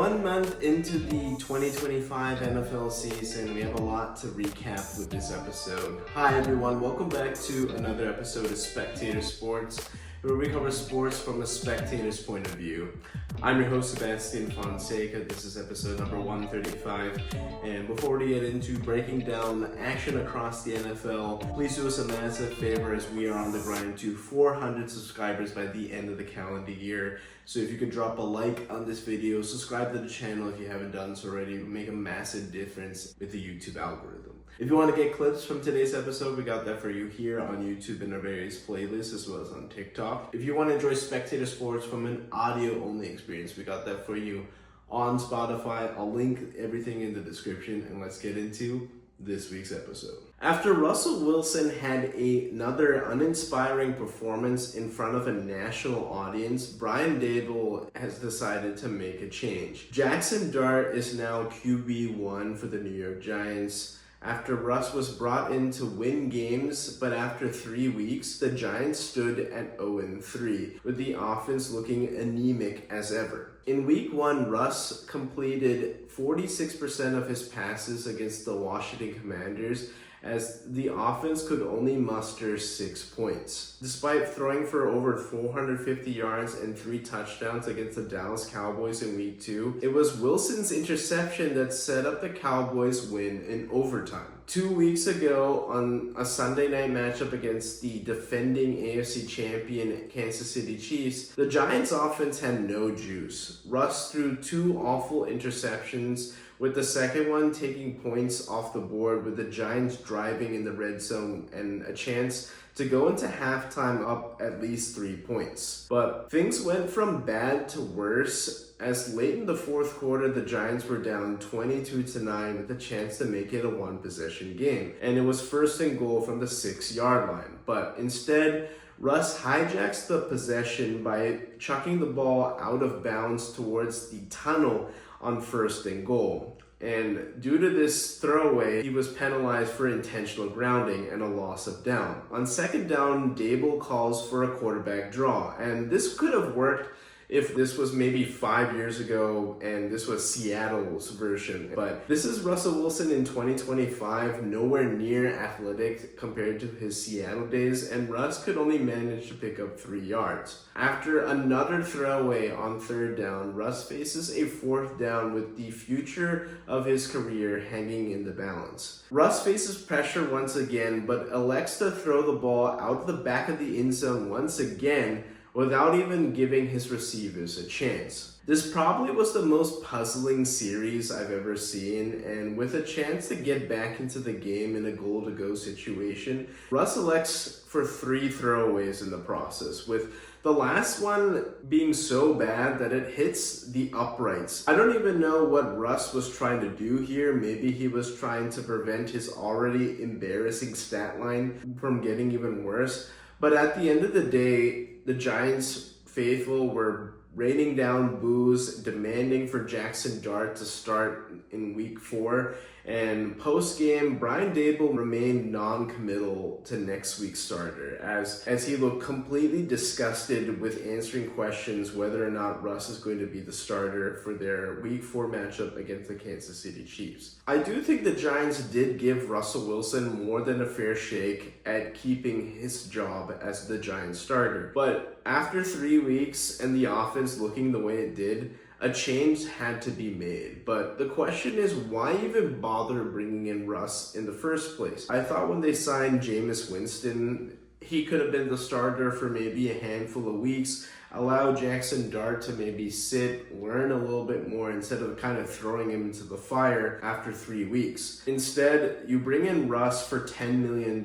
1 month into the 2025 NFL season, we have a lot to recap with this episode. Hi everyone, welcome back to another episode of Spectator Sports, where we cover sports from a spectator's point of view. I'm your host, Sebastian Fonseca. This is episode number 135. And before we get into breaking down action across the NFL, please do us a massive favor as we are on the grind to 400 subscribers by the end of the calendar year. So if you could drop a like on this video, subscribe to the channel if you haven't done so already, it would make a massive difference with the YouTube algorithm. If you want to get clips from today's episode, we got that for you here on YouTube in our various playlists as well as on TikTok. If you want to enjoy Spectator Sports from an audio-only experience, we got that for you on Spotify. I'll link everything in the description, and let's get into this week's episode. After Russell Wilson had another uninspiring performance in front of a national audience, Brian Daboll has decided to make a change. Jackson Dart is now QB1 for the New York Giants. After Russ was brought in to win games, but after 3 weeks, the Giants stood at 0-3, with the offense looking anemic as ever. In week 1, Russ completed 46% of his passes against the Washington Commanders, as the offense could only muster 6 points. Despite throwing for over 450 yards and 3 touchdowns against the Dallas Cowboys in week 2, it was Wilson's interception that set up the Cowboys' win in overtime. 2 weeks ago, on a Sunday night matchup against the defending AFC champion Kansas City Chiefs, the Giants' offense had no juice. Russ threw 2 awful interceptions, with the second one taking points off the board, with the Giants driving in the red zone and a chance to go into halftime up at least 3 points. But things went from bad to worse, as late in the fourth quarter, the Giants were down 22-9 with a chance to make it a one-possession game. And it was first and goal from the 6-yard line. But instead, Russ hijacks the possession by chucking the ball out of bounds towards the tunnel on first and goal. And due to this throwaway, he was penalized for intentional grounding and a loss of down. On second down, Daboll calls for a quarterback draw, and this could have worked if this was maybe 5 years ago and this was Seattle's version. But this is Russell Wilson in 2025, nowhere near athletic compared to his Seattle days, and Russ could only manage to pick up 3 yards. After another throwaway on third down, Russ faces a fourth down with the future of his career hanging in the balance. Russ faces pressure once again, but elects to throw the ball out the back of the end zone once again, without even giving his receivers a chance. This probably was the most puzzling series I've ever seen, and with a chance to get back into the game in a goal-to-go situation, Russ elects for 3 throwaways in the process, with the last one being so bad that it hits the uprights. I don't even know what Russ was trying to do here. Maybe he was trying to prevent his already embarrassing stat line from getting even worse. But at the end of the day, the Giants faithful were raining down boos, demanding for Jackson Dart to start in week 4. And post-game, Brian Daboll remained non-committal to next week's starter, as he looked completely disgusted with answering questions whether or not Russ is going to be the starter for their week 4 matchup against the Kansas City Chiefs. I do think the Giants did give Russell Wilson more than a fair shake at keeping his job as the Giants starter. But after 3 weeks and the offense looking the way it did, a change had to be made. But the question is, why even bother bringing in Russ in the first place? I thought when they signed Jameis Winston, he could have been the starter for maybe a handful of weeks, allow Jackson Dart to maybe sit, learn a little bit more instead of kind of throwing him into the fire after 3 weeks. Instead, you bring in Russ for $10 million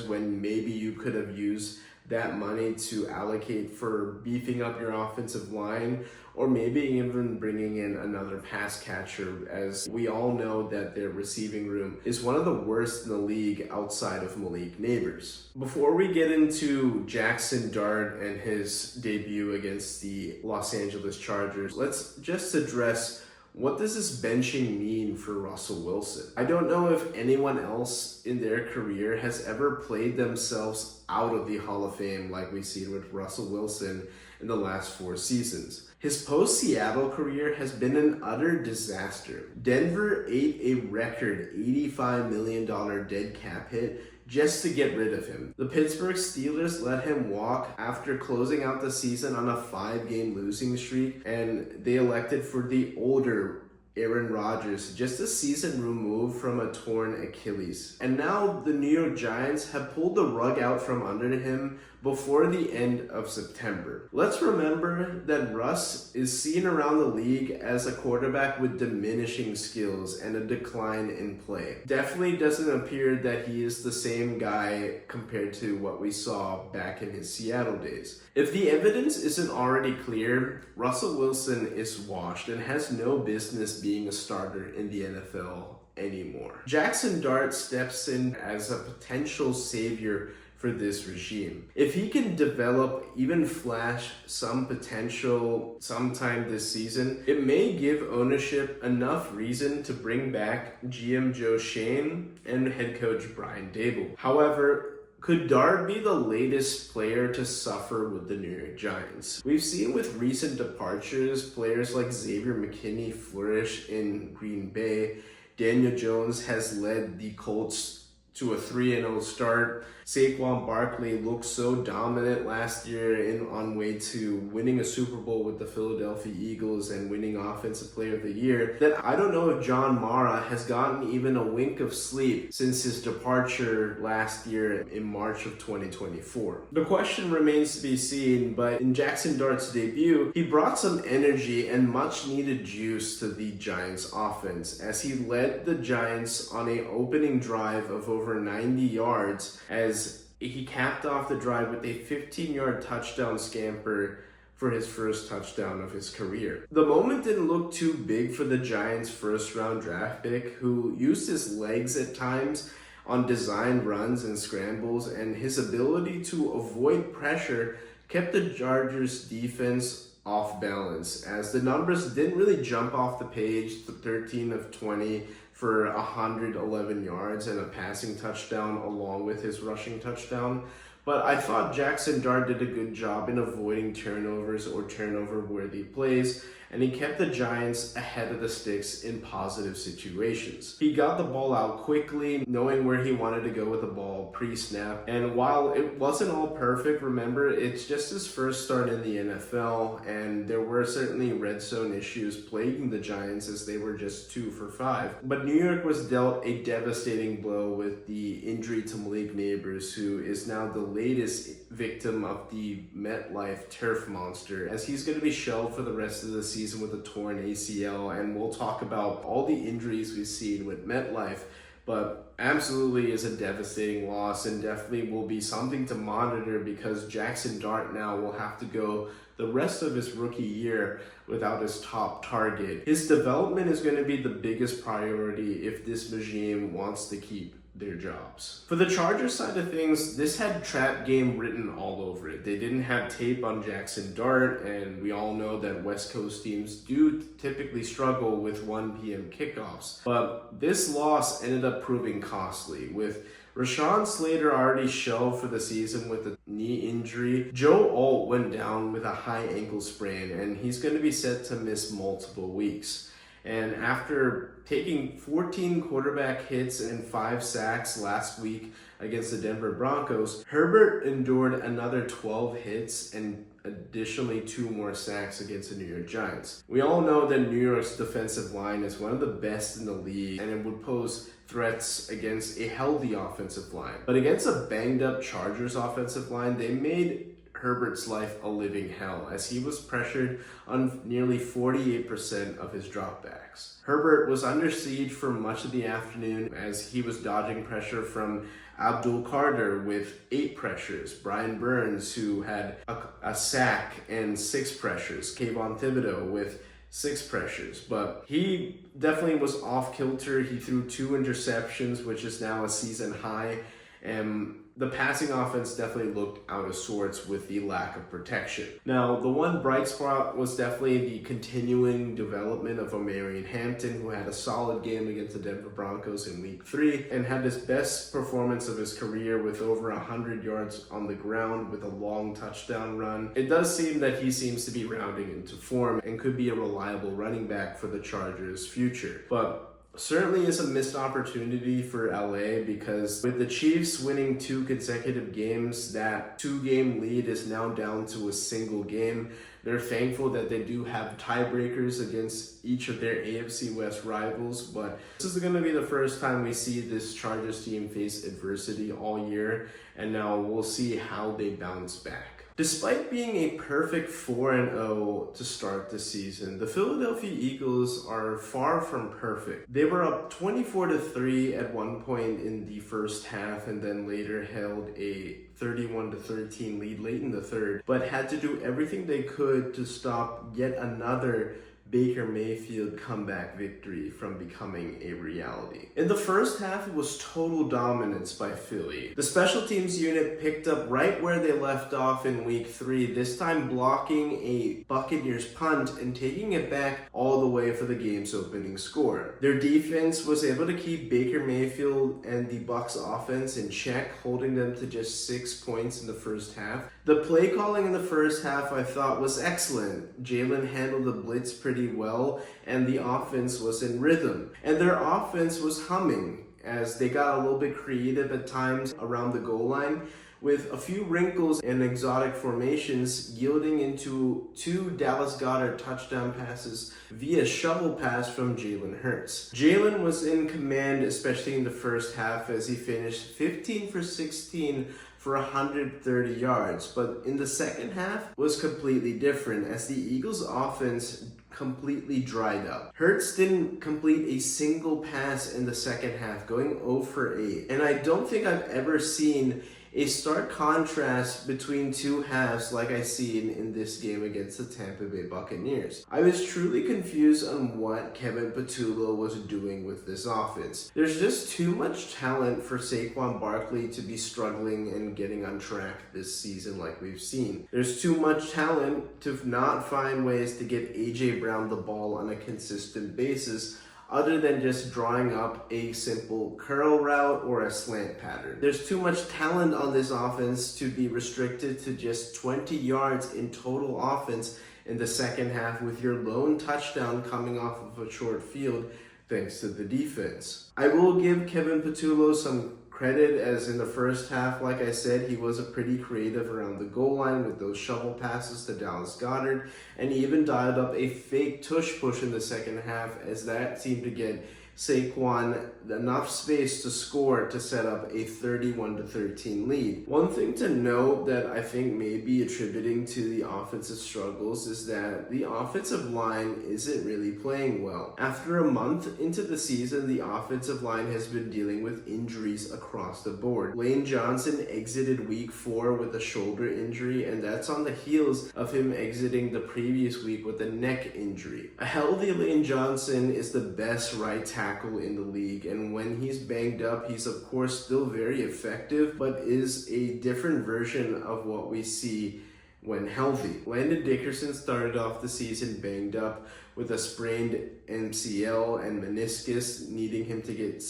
when maybe you could have used that money to allocate for beefing up your offensive line, or maybe even bringing in another pass catcher, as we all know that their receiving room is one of the worst in the league outside of Malik Neighbors. Before we get into Jackson Dart and his debut against the Los Angeles Chargers, let's just address what does this benching mean for Russell Wilson? I don't know if anyone else in their career has ever played themselves out of the Hall of Fame like we've seen with Russell Wilson in the last 4 seasons. His post-Seattle career has been an utter disaster. Denver ate a record $85 million dead cap hit just to get rid of him. The Pittsburgh Steelers let him walk after closing out the season on a 5-game losing streak, and they elected for the older Aaron Rodgers, just a season removed from a torn Achilles. And now the New York Giants have pulled the rug out from under him before the end of September. Let's remember that Russ is seen around the league as a quarterback with diminishing skills and a decline in play. Definitely doesn't appear that he is the same guy compared to what we saw back in his Seattle days. If the evidence isn't already clear, Russell Wilson is washed and has no business being a starter in the NFL anymore. Jackson Dart steps in as a potential savior for this regime. If he can develop, even flash some potential sometime this season, it may give ownership enough reason to bring back GM Joe Schoen and head coach Brian Daboll. However, could Dart be the latest player to suffer with the New York Giants? We've seen with recent departures, players like Xavier McKinney flourish in Green Bay. Daniel Jones has led the Colts to a 3-0 start. Saquon Barkley looked so dominant last year on way to winning a Super Bowl with the Philadelphia Eagles and winning Offensive Player of the Year that I don't know if John Mara has gotten even a wink of sleep since his departure last year in March of 2024. The question remains to be seen, but in Jackson Dart's debut, he brought some energy and much needed juice to the Giants offense as he led the Giants on an opening drive of over 90 yards as he capped off the drive with a 15-yard touchdown scamper for his first touchdown of his career. The moment didn't look too big for the Giants' first-round draft pick, who used his legs at times on designed runs and scrambles, and his ability to avoid pressure kept the Chargers' defense off balance, as the numbers didn't really jump off the page. 13 of 20 for 111 yards and a passing touchdown along with his rushing touchdown. But I thought Jackson Dart did a good job in avoiding turnovers or turnover-worthy plays, and he kept the Giants ahead of the sticks in positive situations. He got the ball out quickly, knowing where he wanted to go with the ball pre-snap. And while it wasn't all perfect, remember, it's just his first start in the NFL, and there were certainly red zone issues plaguing the Giants as they were just 2 for 5. But New York was dealt a devastating blow with the injury to Malik Neighbors, who is now the latest victim of the Metlife turf monster, as he's going to be shelved for the rest of the season with a torn ACL. And we'll talk about all the injuries we've seen with Metlife, but absolutely is a devastating loss and definitely will be something to monitor, because Jackson Dart now will have to go the rest of his rookie year without his top target. His development is going to be the biggest priority if this regime wants to keep their jobs. For the Chargers side of things, this had trap game written all over it. They didn't have tape on Jackson Dart, and we all know that West Coast teams do typically struggle with 1 p.m. kickoffs. But this loss ended up proving costly, with Rashawn Slater already shelved for the season with a knee injury. Joe Alt went down with a high ankle sprain, and he's going to be set to miss multiple weeks. And after taking 14 quarterback hits and 5 sacks last week against the Denver Broncos, Herbert endured another 12 hits and additionally 2 more sacks against the New York Giants. We all know that New York's defensive line is one of the best in the league, and it would pose threats against a healthy offensive line. But against a banged up Chargers offensive line, they made Herbert's life a living hell, as he was pressured on nearly 48% of his dropbacks. Herbert was under siege for much of the afternoon as he was dodging pressure from Abdul Carter with 8 pressures, Brian Burns, who had a sack and 6 pressures, Kayvon Thibodeau with 6 pressures, but he definitely was off kilter. He threw 2 interceptions, which is now a season high, and the passing offense definitely looked out of sorts with the lack of protection. Now, the one bright spot was definitely the continuing development of Omarion Hampton, who had a solid game against the Denver Broncos in Week 3 and had his best performance of his career with over 100 yards on the ground with a long touchdown run. It does seem that he seems to be rounding into form and could be a reliable running back for the Chargers' future. But certainly is a missed opportunity for LA, because with the Chiefs winning 2 consecutive games, that 2-game lead is now down to a single game. They're thankful that they do have tiebreakers against each of their AFC West rivals, but this is going to be the first time we see this Chargers team face adversity all year, and now we'll see how they bounce back. Despite being a perfect 4-0 to start the season, the Philadelphia Eagles are far from perfect. They were up 24-3 at one point in the first half and then later held a 31-13 lead late in the third, but had to do everything they could to stop yet another Baker Mayfield comeback victory from becoming a reality. In the first half, it was total dominance by Philly. The special teams unit picked up right where they left off in Week 3, this time blocking a Buccaneers punt and taking it back all the way for the game's opening score. Their defense was able to keep Baker Mayfield and the Bucs offense in check, holding them to just 6 points in the first half. The play calling in the first half I thought was excellent. Jalen handled the blitz pretty well, and the offense was in rhythm. And their offense was humming as they got a little bit creative at times around the goal line, with a few wrinkles and exotic formations yielding into 2 Dallas Goedert touchdown passes via shovel pass from Jalen Hurts. Jalen was in command, especially in the first half, as he finished 15 for 16 for 130 yards, but in the second half was completely different as the Eagles' offense completely dried up. Hurts didn't complete a single pass in the second half, going 0 for 8, and I don't think I've ever seen a stark contrast between 2 halves like I seen in this game against the Tampa Bay Buccaneers. I was truly confused on what Kevin Patullo was doing with this offense. There's just too much talent for Saquon Barkley to be struggling and getting on track this season like we've seen. There's too much talent to not find ways to get AJ Brown the ball on a consistent basis, other than just drawing up a simple curl route or a slant pattern. There's too much talent on this offense to be restricted to just 20 yards in total offense in the second half, with your lone touchdown coming off of a short field thanks to the defense. I will give Kevin Patullo some credit, as in the first half, like I said, he was pretty creative around the goal line with those shovel passes to Dallas Goedert, and he even dialed up a fake tush push in the second half, as that seemed to get Saquon enough space to score to set up a 31-13 lead. One thing to note that I think may be attributing to the offensive struggles is that the offensive line isn't really playing well. After a month into the season, the offensive line has been dealing with injuries across the board. Lane Johnson exited Week 4 with a shoulder injury, and that's on the heels of him exiting the previous week with a neck injury. A healthy Lane Johnson is the best right tackle in the league, and when he's banged up, he's of course still very effective, but is a different version of what we see when healthy. Landon Dickerson started off the season banged up with a sprained MCL and meniscus, needing him to get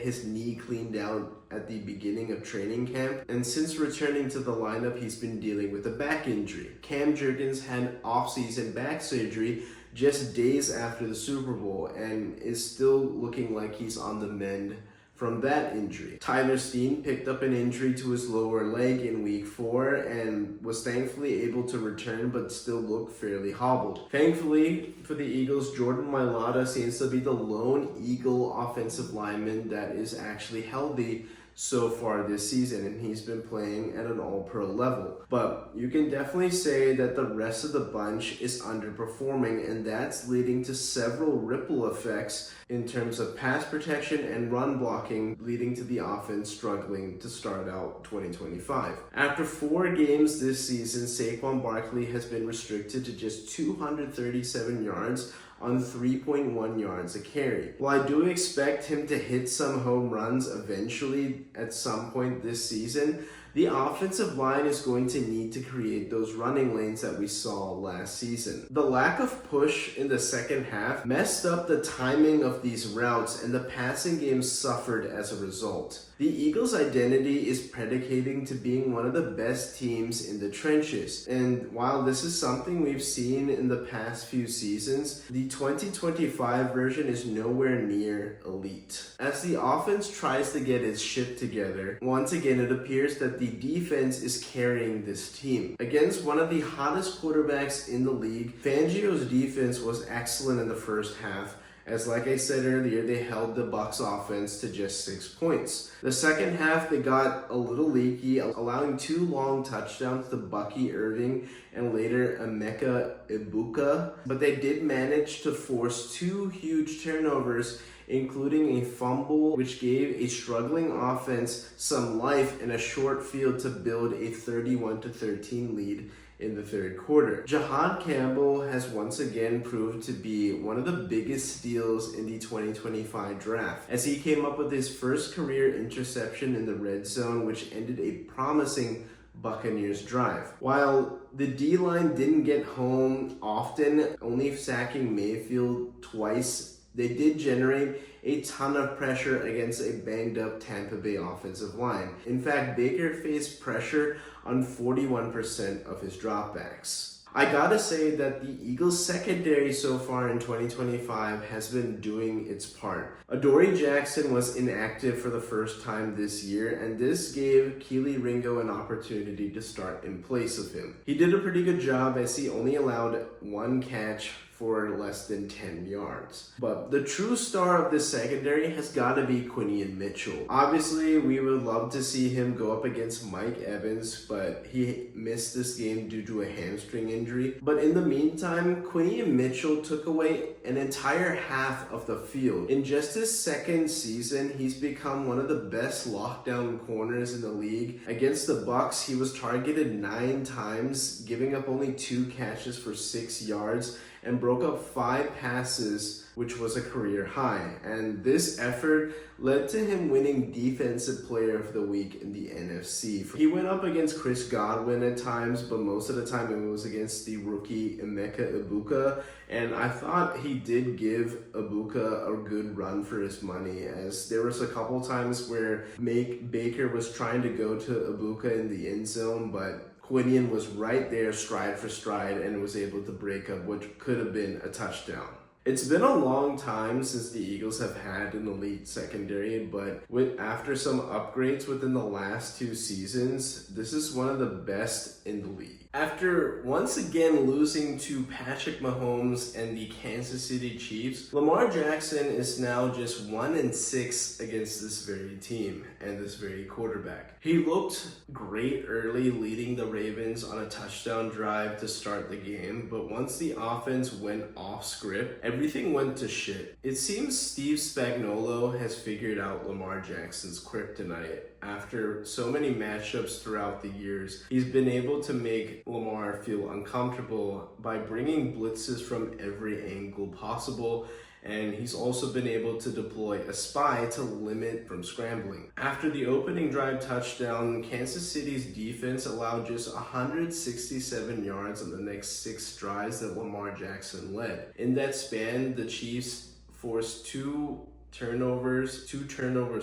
his knee cleaned out at the beginning of training camp. And since returning to the lineup, he's been dealing with a back injury. Cam Jurgens had off-season back surgery just days after the Super Bowl and is still looking like he's on the mend from that injury. Tyler Steen picked up an injury to his lower leg in Week 4 and was thankfully able to return, but still looked fairly hobbled. Thankfully for the Eagles, Jordan Mailata seems to be the lone Eagle offensive lineman that is actually healthy so far this season, and he's been playing at an all-pro level. But you can definitely say that the rest of the bunch is underperforming, and that's leading to several ripple effects in terms of pass protection and run blocking, leading to the offense struggling to start out 2025. After 4 games this season, Saquon Barkley has been restricted to just 237 yards on 3.1 yards a carry. While I do expect him to hit some home runs eventually at some point this season, the offensive line is going to need to create those running lanes that we saw last season. The lack of push in the second half messed up the timing of these routes, and the passing game suffered as a result. The Eagles' identity is predicating to being one of the best teams in the trenches, and while this is something we've seen in the past few seasons, the 2025 version is nowhere near elite. As the offense tries to get its shit together, once again it appears that the defense is carrying this team. Against one of the hottest quarterbacks in the league, Fangio's defense was excellent in the first half, as like I said earlier, they held the Bucs offense to just 6 points. The second half, they got a little leaky, allowing 2 long touchdowns to Bucky Irving and later Emeka Egbuka, but they did manage to force 2 huge turnovers, including a fumble which gave a struggling offense some life in a short field to build a 31-13 lead in the third quarter. Jahad Campbell has once again proved to be one of the biggest steals in the 2025 draft, as he came up with his first career interception in the red zone, which ended a promising Buccaneers drive. While the D-line didn't get home often, only sacking Mayfield twice, they did generate a ton of pressure against a banged-up Tampa Bay offensive line. In fact, Baker faced pressure on 41% of his dropbacks. I gotta say that the Eagles' secondary so far in 2025 has been doing its part. Adoree Jackson was inactive for the first time this year, and this gave Keely Ringo an opportunity to start in place of him. He did a pretty good job, as he only allowed 1 catch for less than 10 yards. But the true star of this secondary has got to be Quinion Mitchell. Obviously, we would love to see him go up against Mike Evans, but he missed this game due to a hamstring injury. But in the meantime, Quinion Mitchell took away an entire half of the field. In just his second season, he's become one of the best lockdown corners in the league. Against the Bucs, he was targeted 9 times, giving up only 2 catches for 6 yards, and broke up 5 passes, which was a career high. And this effort led to him winning Defensive Player of the Week in the NFC. He went up against Chris Godwin at times, but most of the time it was against the rookie Emeka Egbuka. And I thought he did give Egbuka a good run for his money, as there was a couple times where Baker was trying to go to Egbuka in the end zone, but Quinion was right there stride for stride and was able to break up what could have been a touchdown. It's been a long time since the Eagles have had an elite secondary, but after some upgrades within the last 2 seasons, this is one of the best in the league. After once again losing to Patrick Mahomes and the Kansas City Chiefs, Lamar Jackson is now just 1-6 against this very team and this very quarterback. He looked great early, leading the Ravens on a touchdown drive to start the game, but once the offense went off script, everything went to shit. It seems Steve Spagnuolo has figured out Lamar Jackson's kryptonite. After so many matchups throughout the years, he's been able to make Lamar feel uncomfortable by bringing blitzes from every angle possible, and he's also been able to deploy a spy to limit from scrambling. After the opening drive touchdown, Kansas City's defense allowed just 167 yards on the next 6 drives that Lamar Jackson led. In that span, the Chiefs forced 2 turnovers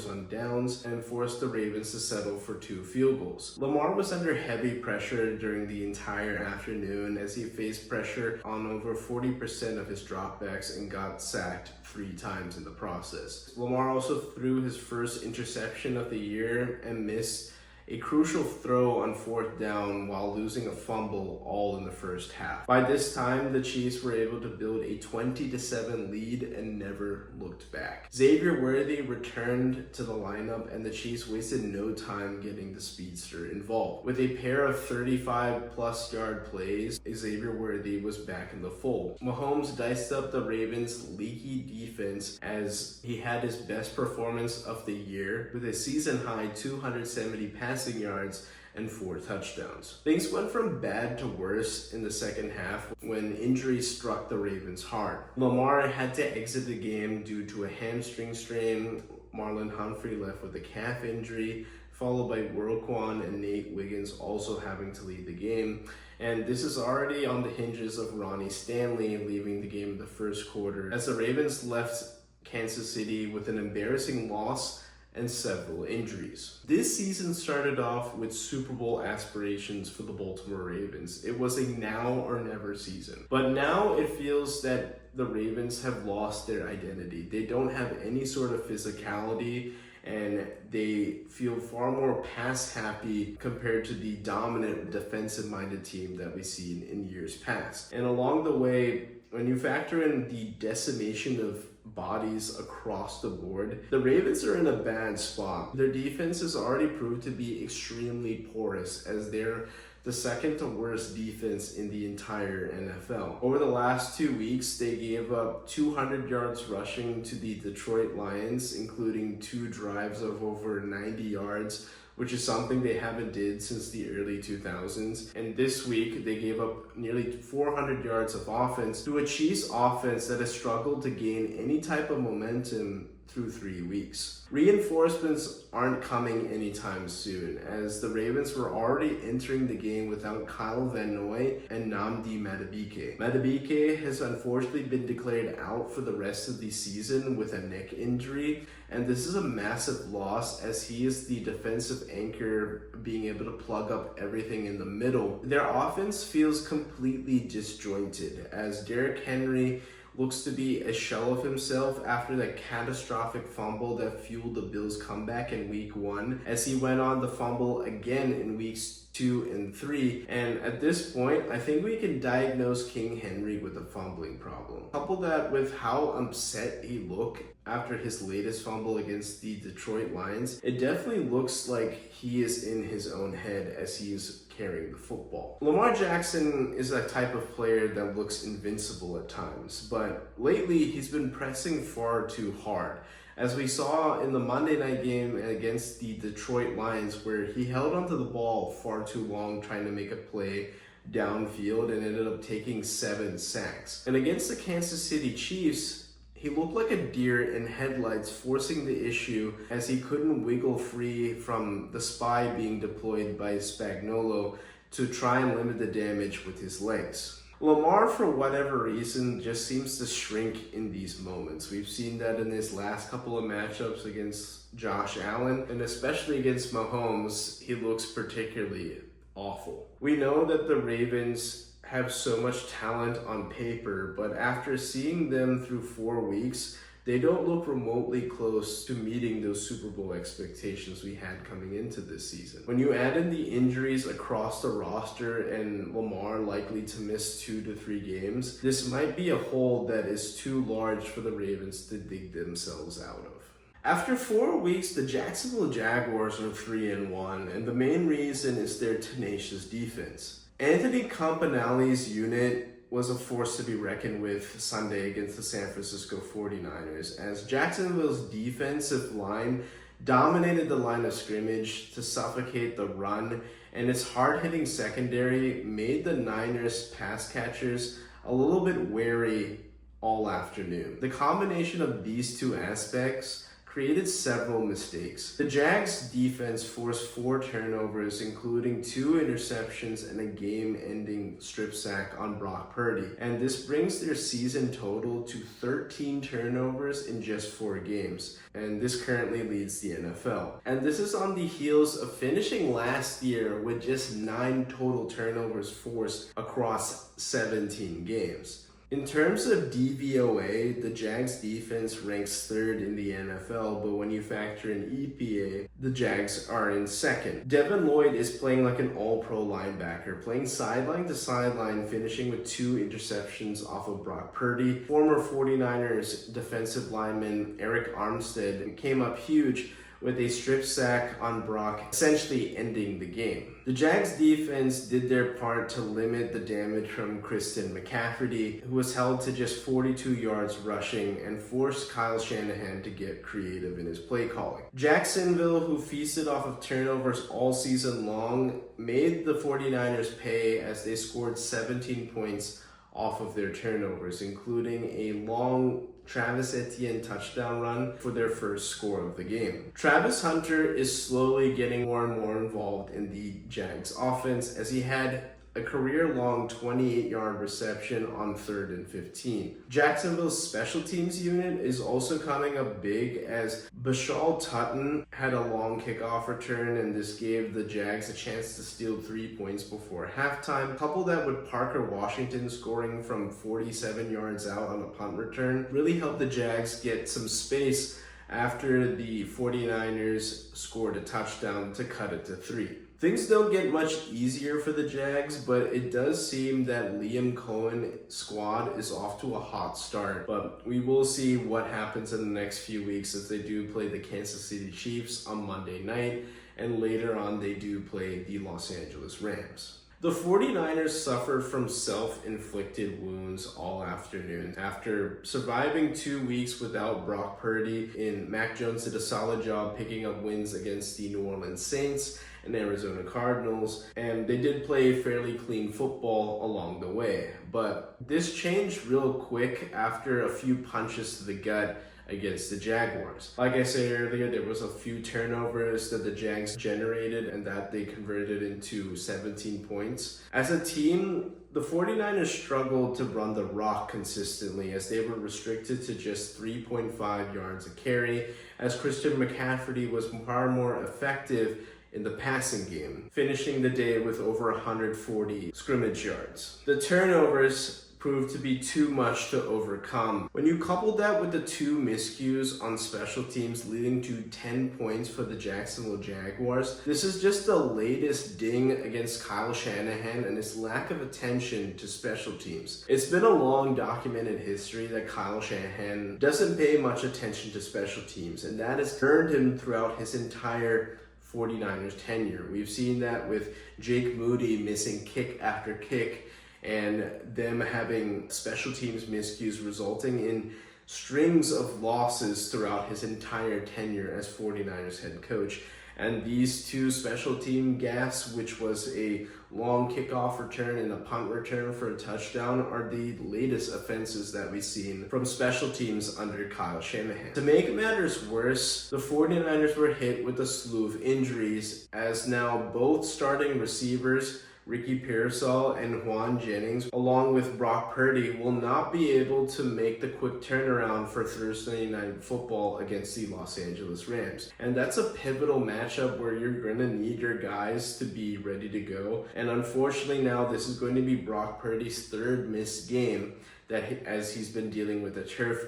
on downs, and forced the Ravens to settle for 2 field goals. Lamar was under heavy pressure during the entire afternoon, as he faced pressure on over 40% of his dropbacks and got sacked 3 times in the process. Lamar also threw his first interception of the year and missed a crucial throw on 4th down while losing a fumble, all in the first half. By this time, the Chiefs were able to build a 20-7 lead and never looked back. Xavier Worthy returned to the lineup, and the Chiefs wasted no time getting the speedster involved. With a pair of 35-plus yard plays, Xavier Worthy was back in the fold. Mahomes diced up the Ravens' leaky defense as he had his best performance of the year with a season-high 270 passing passing yards, and 4 touchdowns. Things went from bad to worse in the second half when injuries struck the Ravens hard. Lamar had to exit the game due to a hamstring strain. Marlon Humphrey left with a calf injury, followed by Roquan and Nate Wiggins also having to leave the game. And this is already on the hinges of Ronnie Stanley leaving the game in the first quarter, as the Ravens left Kansas City with an embarrassing loss and several injuries. This season started off with Super Bowl aspirations for the Baltimore Ravens. It was a now or never season. But now it feels that the Ravens have lost their identity. They don't have any sort of physicality, and they feel far more pass happy compared to the dominant defensive minded team that we've seen in years past. And along the way, when you factor in the decimation of bodies across the board, the Ravens are in a bad spot. Their defense has already proved to be extremely porous, as they're the second to worst defense in the entire NFL. Over the last 2 weeks, they gave up 200 yards rushing to the Detroit Lions, including 2 drives of over 90 yards, which is something they haven't did since the early 2000s. And this week, they gave up nearly 400 yards of offense to a Chiefs offense that has struggled to gain any type of momentum through 3 weeks. Reinforcements aren't coming anytime soon, as the Ravens were already entering the game without Kyle Van Noy and Nnamdi Madubuike. Madubuike has unfortunately been declared out for the rest of the season with a neck injury, and this is a massive loss, as he is the defensive anchor, being able to plug up everything in the middle. Their offense feels completely disjointed, as Derrick Henry looks to be a shell of himself after that catastrophic fumble that fueled the Bills' comeback in week 1, as he went on to fumble again in weeks 2 and 3. And at this point, I think we can diagnose King Henry with a fumbling problem. Couple that with how upset he looked after his latest fumble against the Detroit Lions, it definitely looks like he is in his own head as he is carrying the football. Lamar Jackson is a type of player that looks invincible at times, but lately he's been pressing far too hard, as we saw in the Monday night game against the Detroit Lions, where he held onto the ball far too long trying to make a play downfield and ended up taking 7 sacks. And against the Kansas City Chiefs, he looked like a deer in headlights, forcing the issue as he couldn't wiggle free from the spy being deployed by Spagnuolo to try and limit the damage with his legs. Lamar, for whatever reason, just seems to shrink in these moments. We've seen that in his last couple of matchups against Josh Allen, and especially against Mahomes, he looks particularly awful. We know that the Ravens have so much talent on paper, but after seeing them through 4 weeks, they don't look remotely close to meeting those Super Bowl expectations we had coming into this season. When you add in the injuries across the roster and Lamar likely to miss 2 to 3 games, this might be a hole that is too large for the Ravens to dig themselves out of. After 4 weeks, the Jacksonville Jaguars are 3-1, and the main reason is their tenacious defense. Anthony Campanelli's unit was a force to be reckoned with Sunday against the San Francisco 49ers, as Jacksonville's defensive line dominated the line of scrimmage to suffocate the run, and its hard-hitting secondary made the Niners pass catchers a little bit wary all afternoon. The combination of these 2 aspects created several mistakes. The Jags defense forced 4 turnovers, including 2 interceptions and a game-ending strip sack on Brock Purdy. And this brings their season total to 13 turnovers in just 4 games. And this currently leads the NFL. And this is on the heels of finishing last year with just 9 total turnovers forced across 17 games. In terms of DVOA, the Jags defense ranks 3rd in the NFL, but when you factor in EPA, the Jags are in 2nd. Devin Lloyd is playing like an all-pro linebacker, playing sideline to sideline, finishing with 2 interceptions off of Brock Purdy. Former 49ers defensive lineman Eric Armstead came up huge with a strip sack on Brock, essentially ending the game. The Jags defense did their part to limit the damage from Christian McCaffrey, who was held to just 42 yards rushing and forced Kyle Shanahan to get creative in his play calling. Jacksonville, who feasted off of turnovers all season long, made the 49ers pay as they scored 17 points off of their turnovers, including a long Travis Etienne touchdown run for their first score of the game. Travis Hunter is slowly getting more and more involved in the Jags offense, as he had a career-long 28-yard reception on 3rd and 15. Jacksonville's special teams unit is also coming up big, as Bashal Tutton had a long kickoff return, and this gave the Jags a chance to steal 3 points before halftime. Couple that with Parker Washington scoring from 47 yards out on a punt return really helped the Jags get some space after the 49ers scored a touchdown to cut it to 3. Things don't get much easier for the Jags, but it does seem that Liam Cohen's squad is off to a hot start. But we will see what happens in the next few weeks, as they do play the Kansas City Chiefs on Monday night, and later on they do play the Los Angeles Rams. The 49ers suffered from self-inflicted wounds all afternoon. After surviving 2 weeks without Brock Purdy, Mac Jones did a solid job picking up wins against the New Orleans Saints and Arizona Cardinals, and they did play fairly clean football along the way. But this changed real quick after a few punches to the gut against the Jaguars. Like I said earlier, there was a few turnovers that the Jags generated and that they converted into 17 points. As a team, the 49ers struggled to run the rock consistently, as they were restricted to just 3.5 yards a carry, as Christian McCaffrey was far more effective in the passing game, finishing the day with over 140 scrimmage yards. The turnovers proved to be too much to overcome. When you couple that with the 2 miscues on special teams leading to 10 points for the Jacksonville Jaguars, this is just the latest ding against Kyle Shanahan and his lack of attention to special teams. It's been a long documented history that Kyle Shanahan doesn't pay much attention to special teams, and that has earned him throughout his entire 49ers tenure. We've seen that with Jake Moody missing kick after kick, and them having special teams miscues resulting in strings of losses throughout his entire tenure as 49ers head coach. And these 2 special team gaffes, which was a long kickoff return and a punt return for a touchdown, are the latest offenses that we've seen from special teams under Kyle Shanahan. To make matters worse, the 49ers were hit with a slew of injuries, as now both starting receivers, Ricky Pearsall and Juan Jennings, along with Brock Purdy, will not be able to make the quick turnaround for Thursday Night Football against the Los Angeles Rams. And that's a pivotal matchup where you're going to need your guys to be ready to go. And unfortunately now this is going to be Brock Purdy's 3rd missed game, as he's been dealing with a turf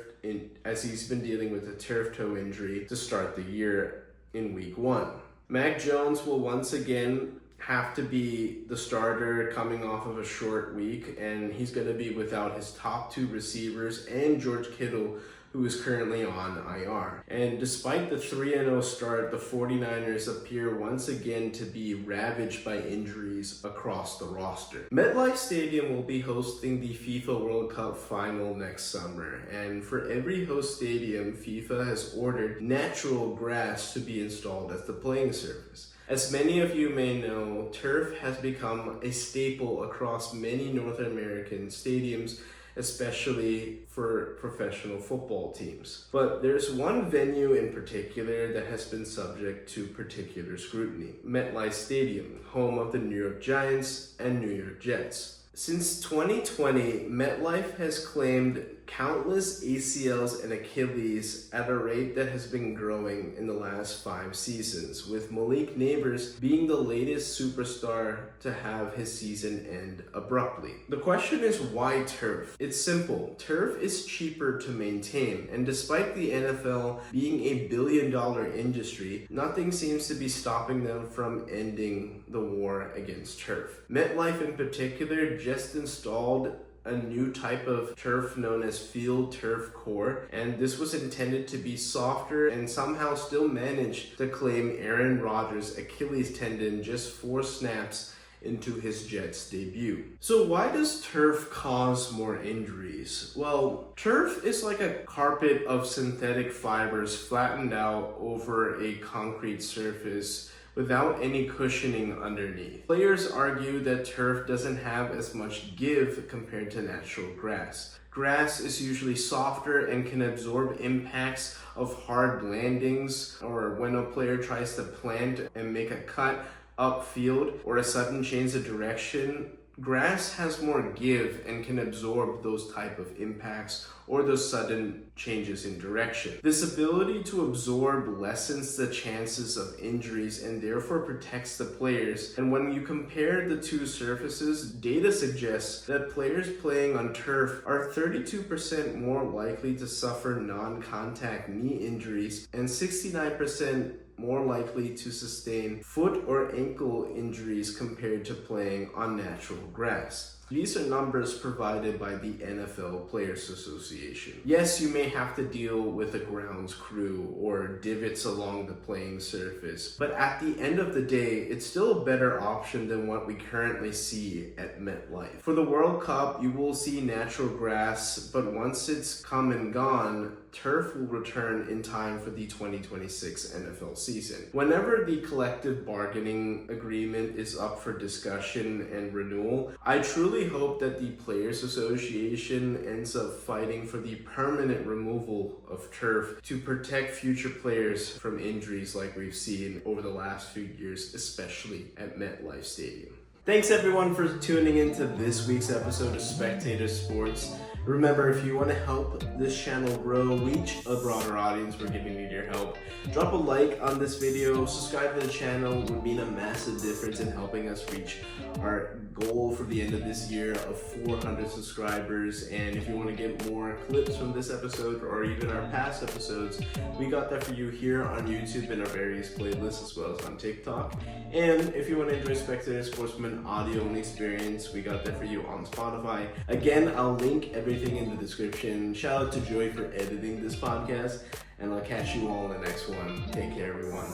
toe injury to start the year in week 1. Mac Jones will once again have to be the starter coming off of a short week, and he's going to be without his top 2 receivers and George Kittle, who is currently on IR. And despite the 3-0 start, the 49ers appear once again to be ravaged by injuries across the roster. Metlife Stadium will be hosting the FIFA World Cup final next summer, and for every host stadium, FIFA has ordered natural grass to be installed as the playing surface. As many of you may know, turf has become a staple across many North American stadiums, especially for professional football teams. But there's one venue in particular that has been subject to particular scrutiny: Metlife Stadium, home of the New York Giants and New York Jets. Since 2020, Metlife has claimed countless ACLs and Achilles at a rate that has been growing in the last 5 seasons, with Malik Neighbors being the latest superstar to have his season end abruptly. The question is, why turf? It's simple. Turf is cheaper to maintain, and despite the NFL being a billion-dollar industry, nothing seems to be stopping them from ending the war against turf. Metlife in particular just installed a new type of turf known as field turf core, and this was intended to be softer and somehow still managed to claim Aaron Rodgers' Achilles tendon just 4 snaps into his Jets debut. So why does turf cause more injuries? Well, turf is like a carpet of synthetic fibers flattened out over a concrete surface without any cushioning underneath. Players argue that turf doesn't have as much give compared to natural grass. Grass is usually softer and can absorb impacts of hard landings, or when a player tries to plant and make a cut upfield or a sudden change of direction. Grass has more give and can absorb those type of impacts or those sudden changes in direction. This ability to absorb lessens the chances of injuries and therefore protects the players. And when you compare the two surfaces, data suggests that players playing on turf are 32% more likely to suffer non-contact knee injuries and 69% more likely to sustain foot or ankle injuries compared to playing on natural grass. These are numbers provided by the NFL Players Association. Yes, you may have to deal with a grounds crew or divots along the playing surface, but at the end of the day, it's still a better option than what we currently see at Metlife. For the World Cup, you will see natural grass, but once it's come and gone, turf will return in time for the 2026 NFL season. Whenever the collective bargaining agreement is up for discussion and renewal, I truly hope that the Players Association ends up fighting for the permanent removal of turf to protect future players from injuries like we've seen over the last few years, especially at Metlife Stadium. Thanks everyone for tuning into this week's episode of Spectator Sports. Remember, if you want to help this channel grow, reach a broader audience, we're giving you your help. Drop a like on this video, subscribe to the channel, would mean a massive difference in helping us reach our goal for the end of this year of 400 subscribers. And if you want to get more clips from this episode or even our past episodes, we got that for you here on YouTube and our various playlists as well as on TikTok. And if you want to enjoy Spectator Sports from an audio-only experience, we got that for you on Spotify. Again, I'll link everything in the description. Shout out to Joy for editing this podcast, and I'll catch you all in the next one. Take care, everyone.